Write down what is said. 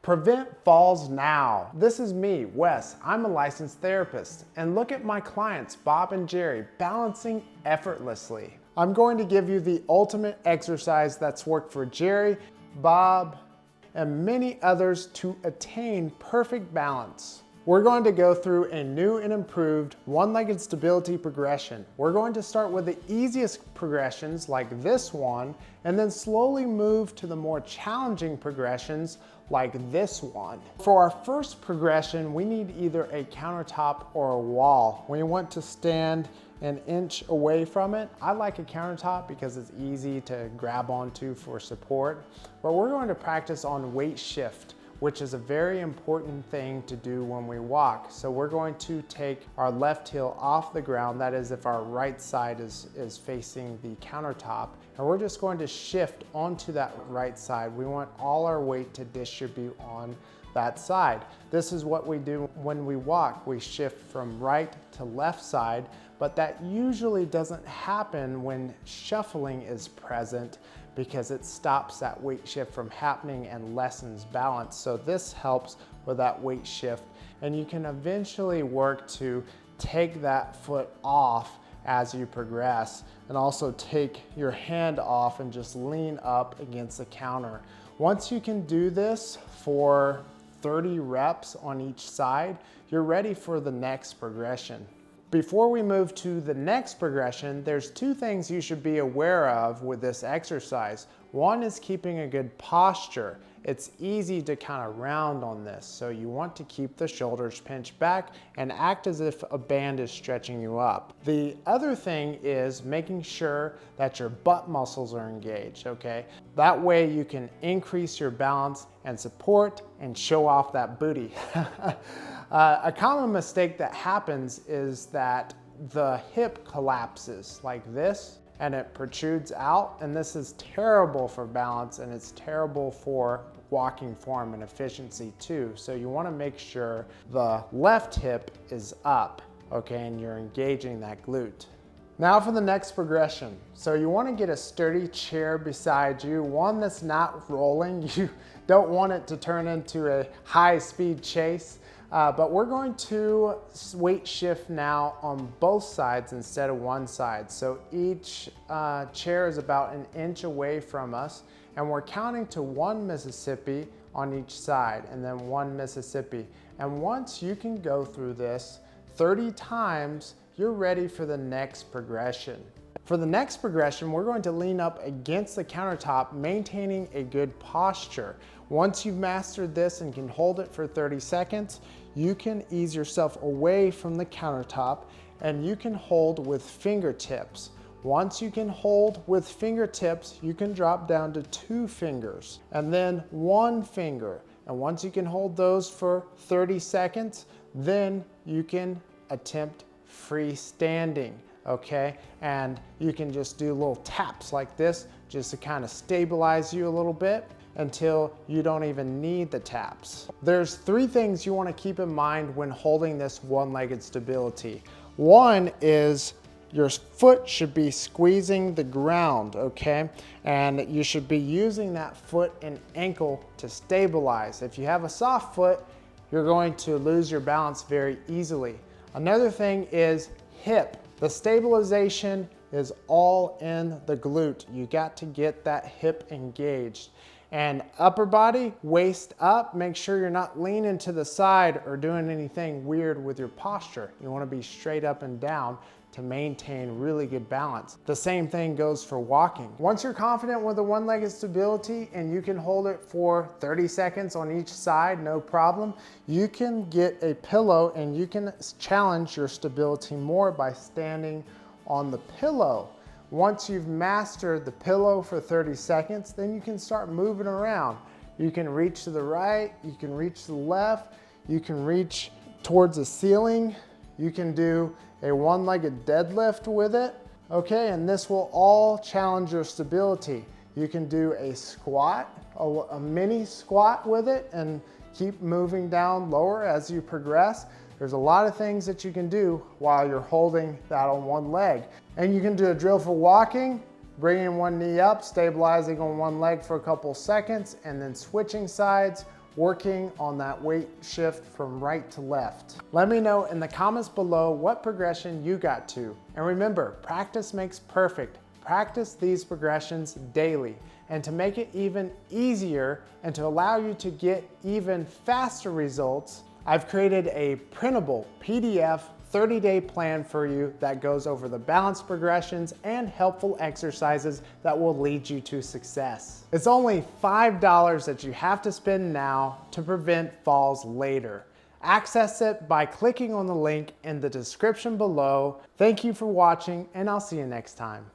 Prevent falls now. This is me, Wes. I'm a licensed therapist, and look at my clients, Bob and Jerry, balancing effortlessly. I'm going to give you the ultimate exercise that's worked for Jerry, Bob, and many others to attain perfect balance. We're going to go through a new and improved one-legged stability progression. We're going to start with the easiest progressions like this one, and then slowly move to the more challenging progressions like this one. For our first progression, we need either a countertop or a wall. We want to stand an inch away from it. I like a countertop because it's easy to grab onto for support, but we're going to practice on weight shift, which is a very important thing to do when we walk. So we're going to take our left heel off the ground, that is if our right side is facing the countertop, and we're just going to shift onto that right side. We want all our weight to distribute on that side. This is what we do when we walk. We shift from right to left side, but that usually doesn't happen when shuffling is present because it stops that weight shift from happening and lessens balance. So this helps with that weight shift, and you can eventually work to take that foot off as you progress, and also take your hand off and just lean up against the counter. Once you can do this for 30 reps on each side, you're ready for the next progression. Before we move to the next progression, there's two things you should be aware of with this exercise. One is keeping a good posture. It's easy to kind of round on this, so you want to keep the shoulders pinched back and act as if a band is stretching you up. The other thing is making sure that your butt muscles are engaged, okay? That way you can increase your balance and support and show off that booty. A common mistake that happens is that the hip collapses like this and it protrudes out, and this is terrible for balance and it's terrible for walking form and efficiency too. So you want to make sure the left hip is up, okay, and you're engaging that glute. Now for the next progression. So you want to get a sturdy chair beside you, one that's not rolling. You don't want it to turn into a high-speed chase. But we're going to weight shift now on both sides instead of one side. So each chair is about an inch away from us, and we're counting to 1 Mississippi on each side, and then 1 Mississippi. And once you can go through this 30 times, you're ready for the next progression. For the next progression, we're going to lean up against the countertop, maintaining a good posture. Once you've mastered this and can hold it for 30 seconds, you can ease yourself away from the countertop and you can hold with fingertips. Once you can hold with fingertips, you can drop down to 2 fingers and then 1 finger. And once you can hold those for 30 seconds, then you can attempt freestanding. Okay, and you can just do little taps like this just to kind of stabilize you a little bit until you don't even need the taps. There's 3 things you want to keep in mind when holding this one-legged stability. One is your foot should be squeezing the ground, okay? And you should be using that foot and ankle to stabilize. If you have a soft foot, you're going to lose your balance very easily. Another thing is hip. The stabilization is all in the glute. You got to get that hip engaged. And upper body, waist up, make sure you're not leaning to the side or doing anything weird with your posture. You want to be straight up and down to maintain really good balance. The same thing goes for walking. Once you're confident with the one-legged stability and you can hold it for 30 seconds on each side, no problem, you can get a pillow and you can challenge your stability more by standing on the pillow. Once you've mastered the pillow for 30 seconds, then you can start moving around. You can reach to the right, you can reach to the left, you can reach towards the ceiling, you can do a one-legged deadlift with it, okay? And this will all challenge your stability. You can do a squat, a mini squat with it, and keep moving down lower as you progress. There's a lot of things that you can do while you're holding that on one leg. And you can do a drill for walking, bringing one knee up, stabilizing on one leg for a couple seconds, and then switching sides, working on that weight shift from right to left. Let me know in the comments below what progression you got to. And remember, practice makes perfect. Practice these progressions daily. And to make it even easier and to allow you to get even faster results, I've created a printable PDF 30-day plan for you that goes over the balance progressions and helpful exercises that will lead you to success. It's only $5 that you have to spend now to prevent falls later. Access it by clicking on the link in the description below. Thank you for watching, and I'll see you next time.